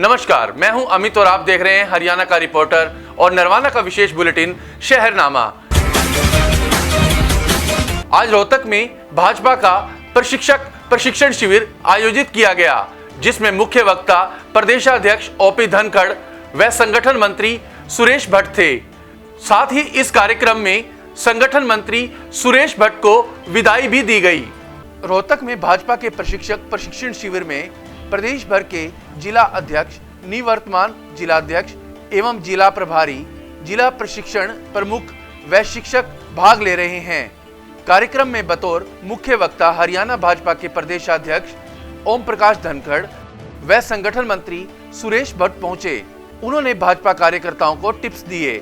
नमस्कार, मैं हूं अमित और आप देख रहे हैं हरियाणा का रिपोर्टर और नरवाना का विशेष बुलेटिन शहरनामा। आज रोहतक में भाजपा का प्रशिक्षण शिविर आयोजित किया गया, जिसमें मुख्य वक्ता प्रदेशाध्यक्ष ओपी धनखड़ व संगठन मंत्री सुरेश भट्ट थे। साथ ही इस कार्यक्रम में संगठन मंत्री सुरेश भट्ट को विदाई भी दी गई। रोहतक में भाजपा के प्रशिक्षण शिविर में प्रदेश भर के जिला अध्यक्ष, निवर्तमान जिलाध्यक्ष एवं जिला प्रभारी, जिला प्रशिक्षण प्रमुख व शिक्षक भाग ले रहे हैं। कार्यक्रम में बतौर मुख्य वक्ता हरियाणा भाजपा के प्रदेशाध्यक्ष ओम प्रकाश धनखड़ व संगठन मंत्री सुरेश भट्ट पहुंचे। उन्होंने भाजपा कार्यकर्ताओं को टिप्स दिए।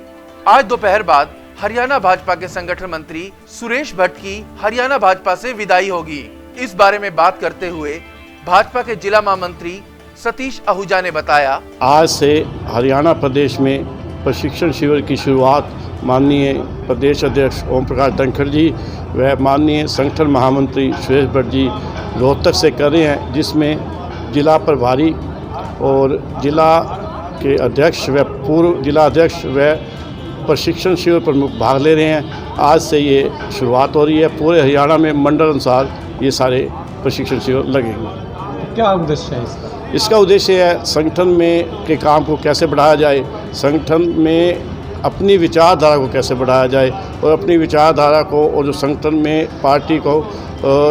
आज दोपहर बाद हरियाणा भाजपा के संगठन मंत्री सुरेश भट्ट की हरियाणा भाजपा से विदाई होगी। इस बारे में बात करते हुए भाजपा के जिला महामंत्री सतीश आहूजा ने बताया, आज से हरियाणा प्रदेश में प्रशिक्षण शिविर की शुरुआत माननीय प्रदेश अध्यक्ष ओम प्रकाश धनखड़ जी व माननीय संगठन महामंत्री सुरेश भट्ट जी रोहतक से कर रहे हैं, जिसमें जिला प्रभारी और जिला के अध्यक्ष व पूर्व जिला अध्यक्ष व प्रशिक्षण शिविर प्रमुख भाग ले रहे हैं। आज से ये शुरुआत हो रही है। पूरे हरियाणा में मंडल अनुसार ये सारे प्रशिक्षण शिविर लगेंगे। क्या उद्देश्य है इसका उद्देश्य है संगठन में के काम को कैसे बढ़ाया जाए, संगठन में अपनी विचारधारा को कैसे बढ़ाया जाए और अपनी विचारधारा को और जो संगठन में पार्टी को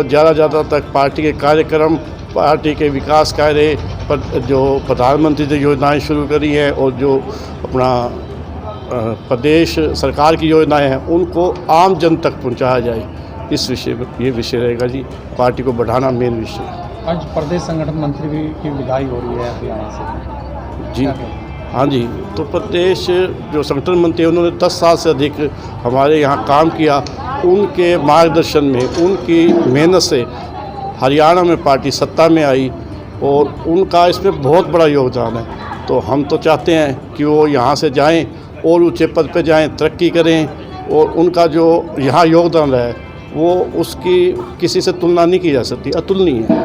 ज़्यादा तक पार्टी के कार्यक्रम, पार्टी के विकास कार्य पर जो प्रधानमंत्री ने योजनाएं शुरू करी हैं और जो अपना प्रदेश सरकार की योजनाएं हैं उनको आम जन तक पहुंचाया जाए। इस विषय पर ये विषय रहेगा जी, पार्टी को बढ़ाना मेन विषय। आज प्रदेश संगठन मंत्री की विदाई हो रही है हरियाणा से जी। हाँ जी, तो प्रदेश जो संगठन मंत्री उन्होंने 10 साल से अधिक हमारे यहाँ काम किया। उनके मार्गदर्शन में, उनकी मेहनत से हरियाणा में पार्टी सत्ता में आई और उनका इसमें बहुत बड़ा योगदान है। तो हम तो चाहते हैं कि वो यहाँ से जाएं और ऊंचे पद पे जाएं, तरक्की करें और उनका जो यहाँ योगदान है वो उसकी किसी से तुलना नहीं की जा सकती, अतुलनीय है।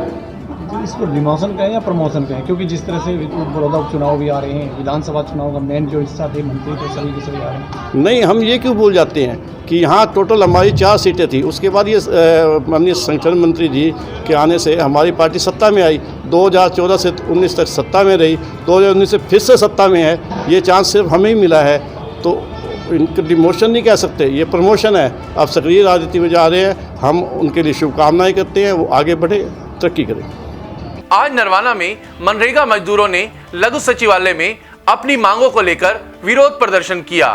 इसको डिमोशन कहें या प्रमोशन कहें, क्योंकि जिस तरह से बड़ौदा उपचुनाव भी आ रहे हैं, विधानसभा चुनाव का मेन जो हिस्सा थे मंत्री तो सभी के सभी आ रहे हैं। नहीं, हम ये क्यों भूल जाते हैं कि यहाँ टोटल हमारी 4 सीटें थी। उसके बाद ये माननीय संगठन मंत्री जी के आने से हमारी पार्टी सत्ता में आई। 2014 से 19 तक सत्ता में रही, 2019 से फिर से सत्ता में है। ये चांस सिर्फ हमें ही मिला है, तो इनका डिमोशन नहीं कह सकते, ये प्रमोशन है। अब सक्रिय राजनीति में जा रहे हैं, हम उनके लिए शुभकामनाएं करते हैं, वो आगे बढ़े, तरक्की करें। आज नरवाना में मनरेगा मजदूरों ने लघु सचिवालय में अपनी मांगों को लेकर विरोध प्रदर्शन किया।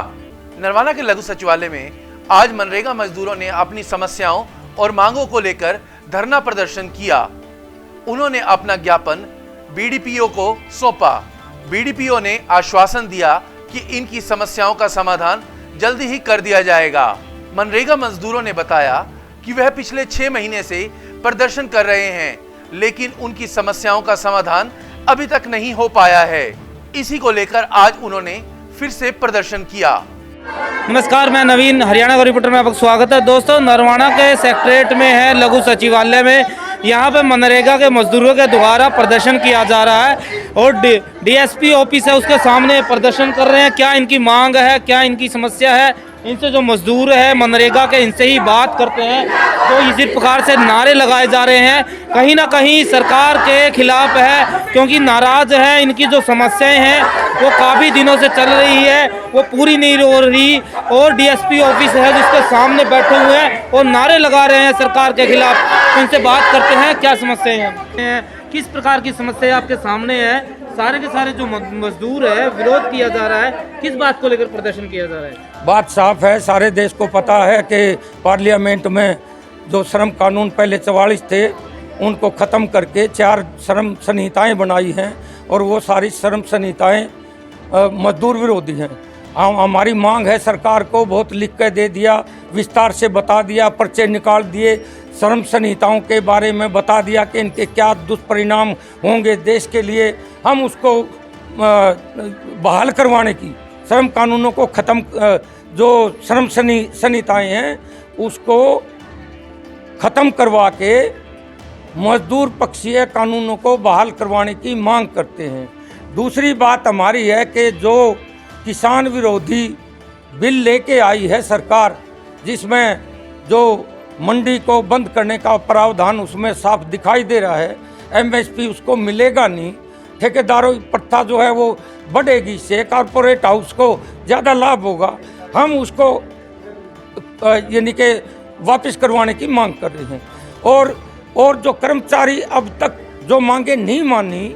नरवाना के लघु सचिवालय में आज मनरेगा मजदूरों ने अपनी समस्याओं और मांगों को लेकर धरना प्रदर्शन किया। उन्होंने अपना ज्ञापन बीडीपीओ को सौंपा। बीडीपीओ ने आश्वासन दिया कि इनकी समस्याओं का समाधान जल्दी ही कर दिया जाएगा। मनरेगा मजदूरों ने बताया कि वह पिछले 6 महीने से प्रदर्शन कर रहे हैं, लेकिन उनकी समस्याओं का समाधान अभी तक नहीं हो पाया है। इसी को लेकर आज उन्होंने फिर से प्रदर्शन किया। नमस्कार, मैं नवीन, हरियाणा का रिपोर्टर में आपका स्वागत है। दोस्तों, नरवाना के सेक्रेटरीट में है लघु सचिवालय में, यहाँ पे मनरेगा के मजदूरों के द्वारा प्रदर्शन किया जा रहा है और डीएसपी ऑफिस है उसके सामने प्रदर्शन कर रहे हैं। क्या इनकी मांग है, क्या इनकी समस्या है, इनसे जो मजदूर है मनरेगा के, इनसे ही बात करते हैं। तो इसी प्रकार से नारे लगाए जा रहे हैं, कहीं ना कहीं सरकार के खिलाफ है, क्योंकि नाराज है। इनकी जो समस्याएं हैं वो काफ़ी दिनों से चल रही है, वो पूरी नहीं हो रही और डीएसपी ऑफिस है जिसके सामने बैठे हुए हैं और नारे लगा रहे हैं सरकार के खिलाफ। उनसे बात करते हैं क्या समस्याएं हैं, किस प्रकार की समस्या आपके सामने है। सारे के सारे जो मजदूर है, विरोध किया जा रहा है, किस बात को लेकर प्रदर्शन किया जा रहा है? बात साफ है, सारे देश को पता है कि पार्लियामेंट में जो श्रम कानून पहले 44 थे उनको ख़त्म करके 4 श्रम संहिताएं बनाई हैं और वो सारी श्रम संहिताएं मजदूर विरोधी हैं। हमारी मांग है, सरकार को बहुत लिख कर दे दिया, विस्तार से बता दिया, पर्चे निकाल दिए, श्रम संहिताओं के बारे में बता दिया कि इनके क्या दुष्परिणाम होंगे देश के लिए। हम उसको बहाल करवाने की, श्रम कानूनों को ख़त्म, जो श्रम संहिताएं हैं उसको ख़त्म करवा के मजदूर पक्षीय कानूनों को बहाल करवाने की मांग करते हैं। दूसरी बात हमारी है कि जो किसान विरोधी बिल लेके आई है सरकार, जिसमें जो मंडी को बंद करने का प्रावधान उसमें साफ दिखाई दे रहा है, एमएसपी उसको मिलेगा नहीं, ठेकेदारों की प्रथा जो है वो बढ़ेगी, से कॉरपोरेट हाउस को ज़्यादा लाभ होगा। हम उसको यानी कि वापस करवाने की मांग कर रहे हैं। और जो कर्मचारी अब तक जो मांगे नहीं मानी,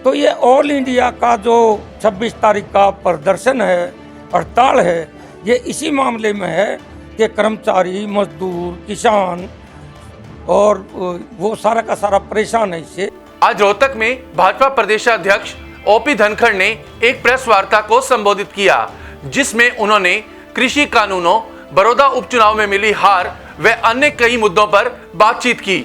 तो ये ऑल इंडिया का जो 26 तारीख का प्रदर्शन है, हड़ताल है, ये इसी मामले में है कि कर्मचारी, मजदूर, किसान और वो सारा का सारा परेशान है इससे। आज रोहतक में भाजपा प्रदेशाध्यक्ष ओपी धनखड़ ने एक प्रेस वार्ता को संबोधित किया, जिसमें उन्होंने कृषि कानूनों, बड़ौदा उपचुनाव में मिली हार व अन्य कई मुद्दों पर बातचीत की।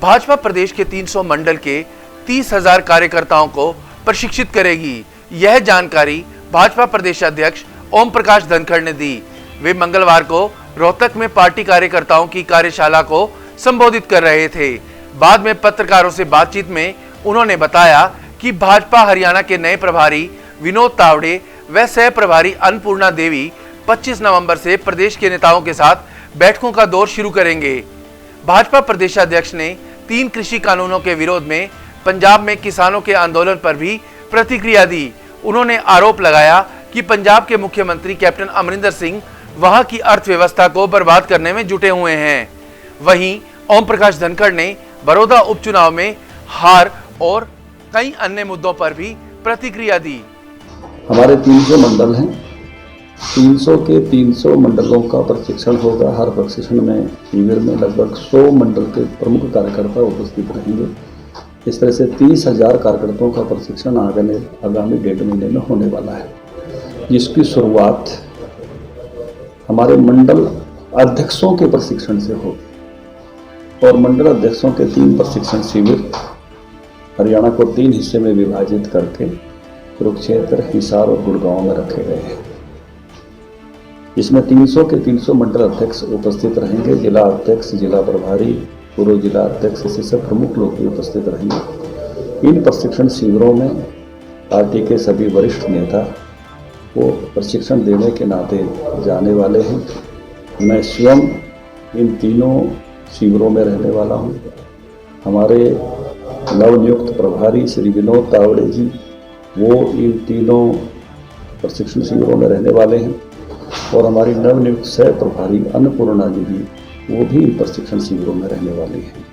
भाजपा प्रदेश के 300 मंडल के 30,000 कार्यकर्ताओं को प्रशिक्षित करेगी। यह जानकारी भाजपा प्रदेशाध्यक्ष ओम प्रकाश धनखड़ ने दी। वे मंगलवार को रोहतक में पार्टी कार्यकर्ताओं की कार्यशाला को संबोधित कर रहे थे। बाद में पत्रकारों से बातचीत में उन्होंने बताया कि भाजपा हरियाणा के नए प्रभारी विनोद तावड़े व सह प्रभारी अन्नपूर्णा देवी 25 नवंबर से प्रदेश के नेताओं के साथ बैठकों का दौर शुरू करेंगे। भाजपा प्रदेशाध्यक्ष ने 3 कृषि कानूनों के विरोध में पंजाब में किसानों के आंदोलन पर भी प्रतिक्रिया दी। उन्होंने आरोप लगाया कि पंजाब के मुख्यमंत्री कैप्टन अमरिंदर सिंह वहां की अर्थव्यवस्था को बर्बाद करने में जुटे हुए हैं। वहीं ओम प्रकाश धनखड़ ने बड़ौदा उपचुनाव में हार और कई अन्य मुद्दों पर भी प्रतिक्रिया दी। हमारे 300 मंडल हैं, 300 के 300 मंडलों का प्रशिक्षण होगा। हर प्रशिक्षण में शिविर में लगभग 100 मंडल के प्रमुख कार्यकर्ता उपस्थित रहेंगे। इस तरह से 30,000 कार्यकर्ताओं का प्रशिक्षण आगामी 1.5 महीने में होने वाला है, जिसकी शुरुआत हमारे मंडल अध्यक्षों के प्रशिक्षण से होगी। और मंडल अध्यक्षों के 3 प्रशिक्षण शिविर हरियाणा को 3 हिस्से में विभाजित करके कुरुक्षेत्र, हिसार और गुड़गांव में रखे गए हैं। इसमें 300 के 300 मंडल अध्यक्ष उपस्थित रहेंगे। जिला अध्यक्ष, जिला प्रभारी, पूर्व जिला अध्यक्ष, ऐसे सब प्रमुख लोग भी उपस्थित रहेंगे। इन प्रशिक्षण शिविरों में पार्टी के सभी वरिष्ठ नेता वो प्रशिक्षण देने के नाते जाने वाले हैं। मैं स्वयं इन तीनों शिविरों में रहने वाला हूँ। हमारे नवनियुक्त प्रभारी श्री विनोद तावड़े जी, वो इन तीनों प्रशिक्षण शिविरों में रहने वाले हैं। और हमारी नवनियुक्त सह प्रभारी अन्नपूर्णा जी भी, वो भी इन प्रशिक्षण शिविरों में रहने वाली हैं।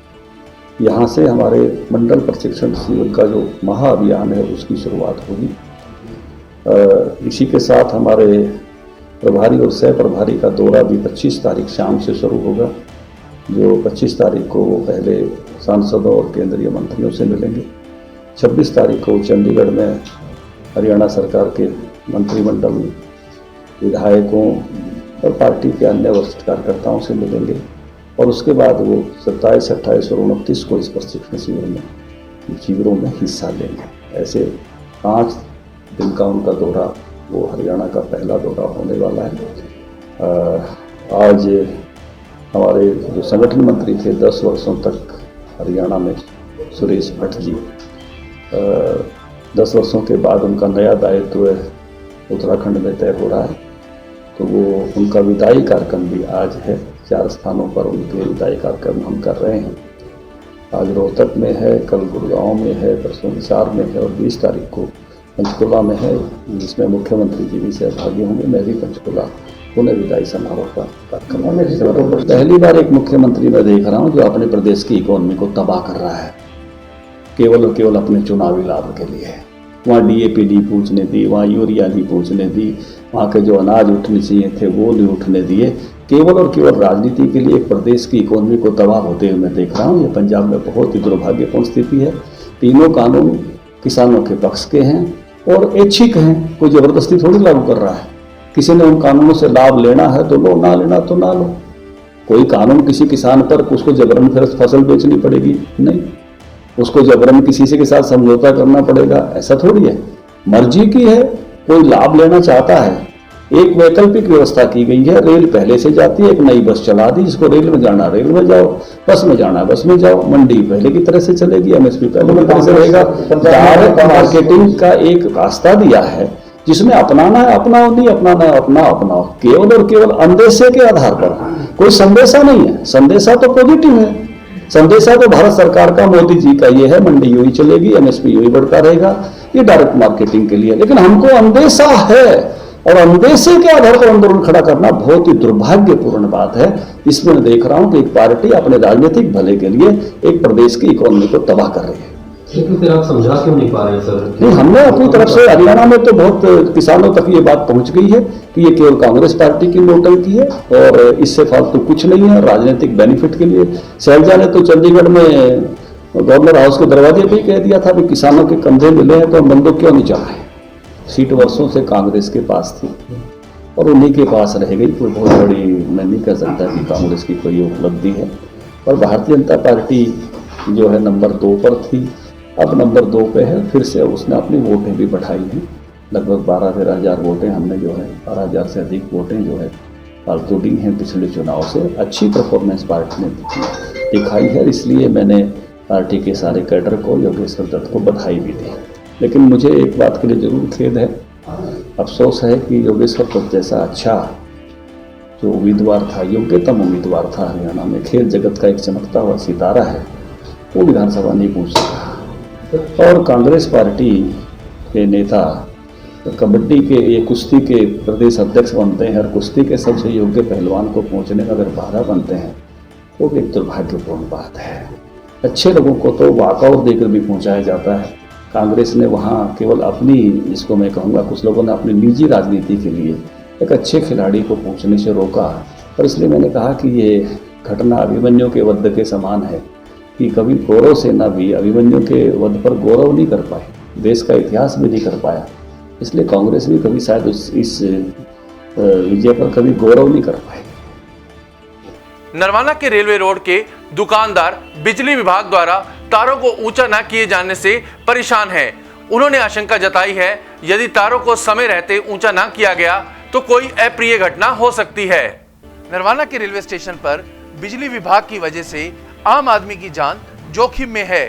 यहाँ से हमारे मंडल प्रशिक्षण शिविर का जो महाअभियान है उसकी शुरुआत होगी। इसी के साथ हमारे प्रभारी और सह प्रभारी का दौरा भी 25 तारीख शाम से शुरू होगा, जो 25 तारीख को वो पहले सांसदों और केंद्रीय मंत्रियों से मिलेंगे। 26 तारीख को चंडीगढ़ में हरियाणा सरकार के मंत्रिमंडल, विधायकों और पार्टी के अन्य वरिष्ठ कार्यकर्ताओं से मिलेंगे। और उसके बाद वो 27, 28 और 29 को इस प्रशिक्षण शिविरों में हिस्सा लेंगे। ऐसे 5 दिन का उनका दौरा, वो हरियाणा का पहला दौरा होने वाला है। आज हमारे जो संगठन मंत्री थे 10 वर्षों तक हरियाणा में, सुरेश भट्ट जी, 10 वर्षों के बाद उनका नया दायित्व उत्तराखंड में तय हो रहा है। तो वो उनका विदाई कार्यक्रम भी आज है। 4 स्थानों पर उनके विदाई कार्यक्रम हम कर रहे हैं। आज रोहतक में है, कल गुड़गांव में है, परसों हिसार में है और 20 तारीख को पंचकुला में है, जिसमें मुख्यमंत्री जी भी सहभागी होंगे। मैं भी पंचकुला पुनः विदाई समारोह का कार्यक्रम। पहली बार एक मुख्यमंत्री मैं देख रहा हूँ जो अपने प्रदेश की इकोनॉमी को तबाह कर रहा है, केवल और केवल अपने चुनावी लाभ के लिए। वहाँ DAP नहीं पूछने दी, वहाँ यूरिया नहीं पूछने दी, वहाँ के जो अनाज उठने चाहिए थे वो नहीं उठने दिए, केवल और केवल राजनीति के लिए एक प्रदेश की इकोनॉमी को तबाह होते हुए मैं देख रहा हूँ। ये पंजाब में बहुत ही दुर्भाग्यपूर्ण स्थिति है। तीनों कानून किसानों के पक्ष के हैं और ऐच्छिक हैं, कोई जबरदस्ती थोड़ी लागू कर रहा है। किसी ने उन कानूनों से लाभ लेना है तो लो, ना लेना तो ना लो। कोई कानून किसी किसान पर उसको जबरन फिर फसल बेचनी पड़ेगी? नहीं, उसको जबरन किसी से के साथ समझौता करना पड़ेगा? ऐसा थोड़ी है। मर्जी की है, कोई लाभ लेना चाहता है एक वैकल्पिक व्यवस्था की गई है, रेल पहले से जाती है, एक नई बस चला दी, जिसको रेल में जाना रेल में जाओ, बस में जाना बस में जाओ, मंडी पहले की तरह से चलेगी, एमएसपी पहले की तरह से रहेगा। डायरेक्ट मार्केटिंग का एक रास्ता दिया है, जिसमें अपनाना है अपनाओ, नहीं अपनाना है अपनाओ, केवल और केवल अंदेशे के आधार पर। कोई संदेशा नहीं है, संदेशा तो पॉजिटिव है, संदेशा तो भारत सरकार का, मोदी जी का ये है, मंडी यूं ही चलेगी, एमएसपी यूं ही बढ़ता रहेगा, ये डायरेक्ट मार्केटिंग के लिए। लेकिन हमको अंदेशा है, और अंदेशे के आधार पर आंदोलन खड़ा करना बहुत ही दुर्भाग्यपूर्ण बात है। इसमें मैं देख रहा हूं कि एक पार्टी अपने राजनीतिक भले के लिए एक प्रदेश की इकोनॉमी को तबाह कर रही है। लेकिन फिर आप समझा क्यों नहीं पा रहे हैं सर? नहीं, हमने अपनी तरफ से हरियाणा में तो बहुत किसानों तक ये बात पहुंच गई है कि ये केवल कांग्रेस पार्टी की नोटंकी है और इससे फालतू कुछ नहीं है, राजनीतिक बेनिफिट के लिए। शैलजा ने तो चंडीगढ़ में गवर्नर हाउस के दरवाजे पे ही कह दिया था कि किसानों के कंधे मिले हैं तो हम बंदूक क्यों नहीं चलाएं। सीट वर्षों से कांग्रेस के पास थी और उन्हीं के पास रह गई। कोई बहुत बड़ी मैं नहीं कह सकता कि कांग्रेस की कोई उपलब्धि है। और भारतीय जनता पार्टी जो है नंबर 2 पर थी, अब नंबर 2 पे है। फिर से उसने अपनी वोटें भी बढ़ाई हैं, लगभग 12-13 हज़ार वोटें हमने जो है 12 हज़ार से अधिक वोटें जो है फालतू दी हैं पिछले चुनाव से। अच्छी परफॉर्मेंस पार्टी ने दिखाई है, इसलिए मैंने पार्टी के सारे कैडर को, योगेश्वर दत्त को बधाई भी दी। लेकिन मुझे एक बात के लिए जरूर खेद है, अफसोस है कि योगेश्वर दत्त जैसा अच्छा जो उम्मीदवार था, योग्यतम उम्मीदवार था हरियाणा में, खेल जगत का एक चमकता हुआ सितारा है, वो विधानसभा नहीं पहुंच सका। और कांग्रेस पार्टी के नेता कबड्डी के, ये कुश्ती के प्रदेश अध्यक्ष बनते हैं और कुश्ती के सबसे योग्य पहलवान को पहुंचने का अगर बाधा बनते हैं, वो भी एक दुर्भाग्यपूर्ण बात है। अच्छे लोगों को तो वॉकआउट देकर भी पहुंचाया जाता है। कांग्रेस ने वहाँ केवल अपनी, जिसको मैं कहूँगा कुछ लोगों ने अपनी निजी राजनीति के लिए एक अच्छे खिलाड़ी को पहुँचने से रोका। और इसलिए मैंने कहा कि ये घटना अभिमन्यु के वध के समान है कि कभी गौरव सेना भी अभिमन्यु के वध पर गौरव नहीं कर पाए, देश का इतिहास भी नहीं कर पाया। इसलिए कांग्रेस भी कभी शायद इस विजय पर कभी गौरव नहीं कर पाए। नरवाना के रेलवे रोड के दुकानदार बिजली विभाग द्वारा तारों को ऊंचा न किए जाने से परेशान हैं। उन्होंने आशंका जताई है, यदि तारों को समय रहते ऊंचा न किया गया तो कोई अप्रिय घटना हो सकती है। नरवाना के रेलवे स्टेशन पर बिजली विभाग की वजह से आम आदमी की जान जोखिम में है।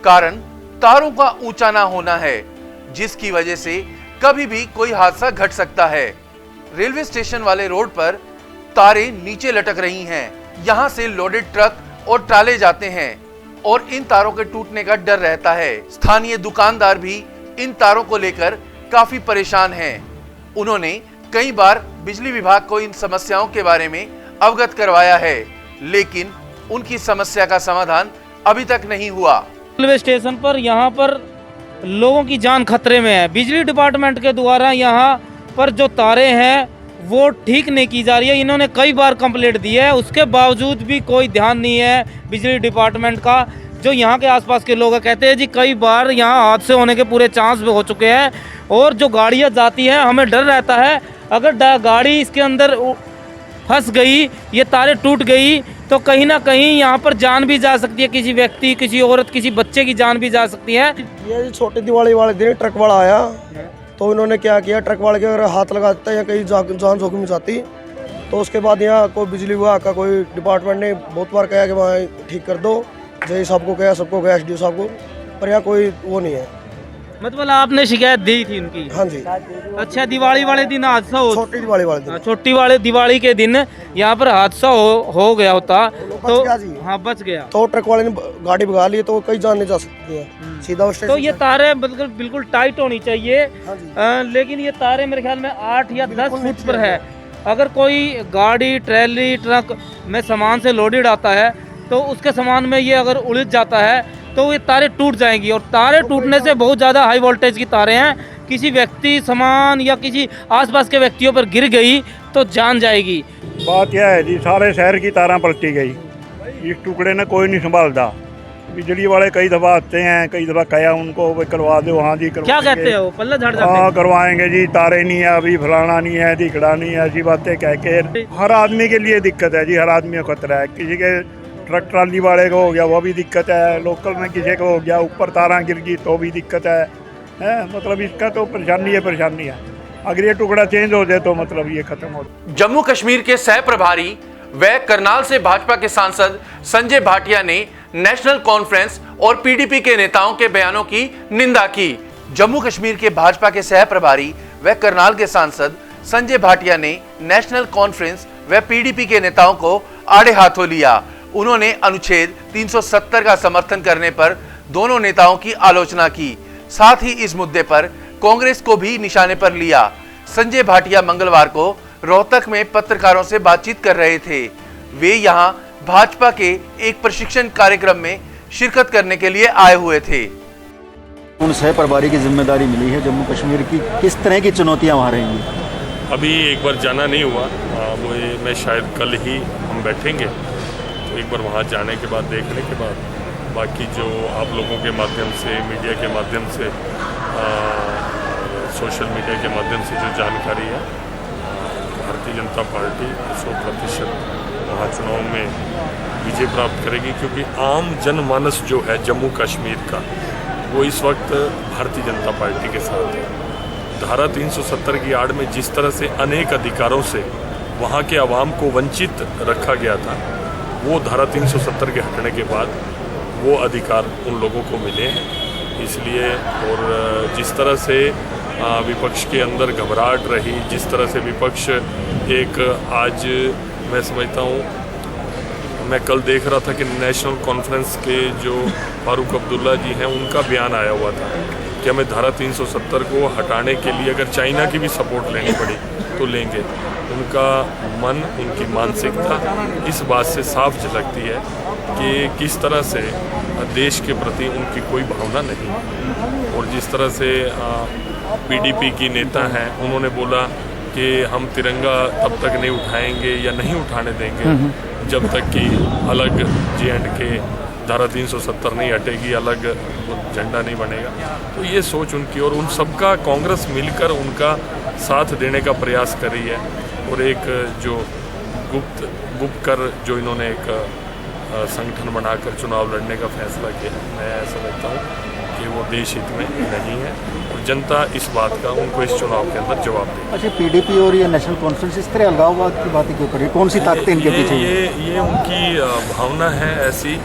कारण तारों का ऊंचा ना होना है, जिसकी वजह से कभी भी कोई हादसा घट सकता है। रेलवे स्टेशन वाले रोड पर तारें नीचे लटक रही हैं। यहाँ से लोडेड ट्रक और ट्राले जाते हैं और इन तारों के टूटने का डर रहता है। स्थानीय दुकानदार भी इन तारों को लेकर काफी परेशान हैं। उन्होंने कई बार बिजली विभाग को इन समस्याओं के बारे में अवगत करवाया है, लेकिन उनकी समस्या का समाधान अभी तक नहीं हुआ। रेलवे स्टेशन पर यहाँ पर लोगों की जान खतरे में है। बिजली डिपार्टमेंट के द्वारा यहाँ पर जो तारें हैं वो ठीक नहीं की जा रही है। इन्होंने कई बार कंप्लेंट दी है, उसके बावजूद भी कोई ध्यान नहीं है बिजली डिपार्टमेंट का। जो यहाँ के आसपास के लोग कहते हैं जी कई बार यहाँ हादसे होने के पूरे चांस भी हो चुके हैं और जो गाड़ियाँ जाती हैं हमें डर रहता है अगर गाड़ी इसके अंदर फंस गई, ये तारें टूट गई तो कहीं ना कहीं यहाँ पर जान भी जा सकती है, किसी व्यक्ति, किसी औरत, किसी बच्चे की जान भी जा सकती है। ये छोटी दिवाली वाले दिन ट्रक वाला आया तो इन्होंने क्या किया, ट्रक वाले के अगर हाथ लगा देता या कहीं जान जोखिम में जाती तो उसके बाद यहाँ कोई बिजली विभाग का कोई डिपार्टमेंट ने बहुत बार कहा कि वहाँ ठीक कर दो, जय सबको कहा, सबको कहा, एसडीओ साहब को, पर यहाँ कोई वो नहीं है। मतलब आपने शिकायत दी थी उनकी? हाँ जी। अच्छा, दिवाली वाले दिन हादसा हो, छोटी दिवाली वाले दिन, छोटी वाले दिवाली के दिन यहाँ पर हादसा हो गया होता तो हाँ बच गया। तो ट्रक वाले ने गाड़ी भगा ली तो कहीं जान नहीं जा सकती है सीधा स्टेशन। तो ये तारें बिल्कुल टाइट होनी चाहिए। लेकिन ये तारें मेरे ख्याल में 8 या 10 फुट पर है। अगर कोई गाड़ी, ट्रैली, ट्रक में सामान से लोडेड आता है तो उसके सामान में ये अगर उलझ जाता है तो ये तारें टूट जाएंगी। और तारें टूटने से बहुत ज़्यादा हाई वोल्टेज की तारें हैं, किसी व्यक्ति, सामान या किसी आसपास के व्यक्तियों पर गिर गई तो जान जाएगी। बात यह है जी, सारे शहर की तारें पलटी गई, इस टुकड़े ने कोई नहीं संभालता। बिजली वाले कई दफ़ा आते हैं, कई दफ़ा कहा उनको करवा दो, हाँ जी क्या कहते हो, पल्ला झाड़ जाते हैं? हाँ करवाएंगे जी, तारे नहीं है अभी, फलाना नहीं है, दिखड़ा नहीं है, ऐसी बातें कह के हर आदमी के लिए दिक्कत है जी, हर आदमी को खतरा है। किसी के ट्रक ट्राली वाले को हो गया वो भी दिक्कत है, लोकल में किसी को हो गया, ऊपर तारा गिर गई तो भी दिक्कत है। मतलब इसका तो परेशानी है। अगर ये टुकड़ा चेंज हो जाए तो मतलब ये खत्म हो जाए। जम्मू कश्मीर के सह प्रभारी व करनाल से भाजपा के सांसद संजय भाटिया ने नेशनल कॉन्फ्रेंस और पीडीपी के नेताओं के बयानों की निंदा की। जम्मू कश्मीर के भाजपा के सह प्रभारी व करनाल के सांसद संजय भाटिया ने नेशनल कॉन्फ्रेंस व पीडीपी के नेताओं को आड़े हाथों लिया। उन्होंने अनुच्छेद 370 का समर्थन करने पर दोनों नेताओं की आलोचना की। साथ ही इस मुद्दे पर कांग्रेस को भी निशाने पर लिया। संजय भाटिया मंगलवार को रोहतक में पत्रकारों से बातचीत कर रहे थे। वे यहां भाजपा के एक प्रशिक्षण कार्यक्रम में शिरकत करने के लिए आए हुए थे। उन सह प्रभारी की जिम्मेदारी मिली है जम्मू कश्मीर की, किस तरह की चुनौतियां वहाँ रहेंगी? अभी एक बार जाना नहीं हुआ, वो मैं शायद कल ही हम बैठेंगे, तो एक बार वहाँ जाने के बाद देखने के बाद बाकी जो आप लोगों के माध्यम से, मीडिया के माध्यम से, सोशल मीडिया के माध्यम से जो जानकारी है, भारतीय जनता पार्टी 100% वहाँ चुनाव में विजय प्राप्त करेगी, क्योंकि आम जनमानस जो है जम्मू कश्मीर का वो इस वक्त भारतीय जनता पार्टी के साथ है। धारा 370 की आड़ में जिस तरह से अनेक अधिकारों से वहाँ के आवाम को वंचित रखा गया था, वो धारा 370 के हटने के बाद वो अधिकार उन लोगों को मिले हैं। इसलिए और जिस तरह से विपक्ष के अंदर घबराहट रही, जिस तरह से विपक्ष एक आज मैं समझता हूँ, मैं कल देख रहा था कि नेशनल कॉन्फ्रेंस के जो फारूक अब्दुल्ला जी हैं उनका बयान आया हुआ था कि हमें धारा 370 को हटाने के लिए अगर चाइना की भी सपोर्ट लेनी पड़ी तो लेंगे। उनका मन, उनकी मानसिकता इस बात से साफ झलकती है कि किस तरह से देश के प्रति उनकी कोई भावना नहीं। और जिस तरह से पीडीपी की नेता हैं, उन्होंने बोला कि हम तिरंगा तब तक नहीं उठाएंगे या नहीं उठाने देंगे जब तक कि अलग J&K धारा 370 नहीं हटेगी, अलग झंडा नहीं बनेगा। तो ये सोच उनकी और उन सबका कांग्रेस मिलकर उनका साथ देने का प्रयास कर रही है। और एक जो गुप्त कर जो इन्होंने एक संगठन बनाकर चुनाव लड़ने का फैसला किया, मैं समझता हूँ कि वो देश हित में नहीं है और जनता इस बात का उनको इस चुनाव के अंदर जवाब देगी। अच्छा, पीडीपी और ये नेशनल कॉन्फ्रेंस इस तरह अलगाववाद की बातें क्यों करें? कौन सी ताकतें इनके पीछे? ये उनकी भावना है ऐसी,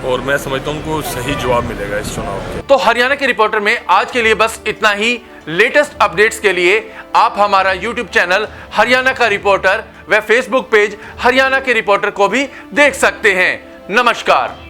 और मैं समझता हूँ उनको सही जवाब मिलेगा इस चुनाव के। तो हरियाणा के रिपोर्टर में आज के लिए बस इतना ही। लेटेस्ट अपडेट्स के लिए आप हमारा YouTube चैनल हरियाणा का रिपोर्टर व Facebook पेज हरियाणा के रिपोर्टर को भी देख सकते हैं। नमस्कार।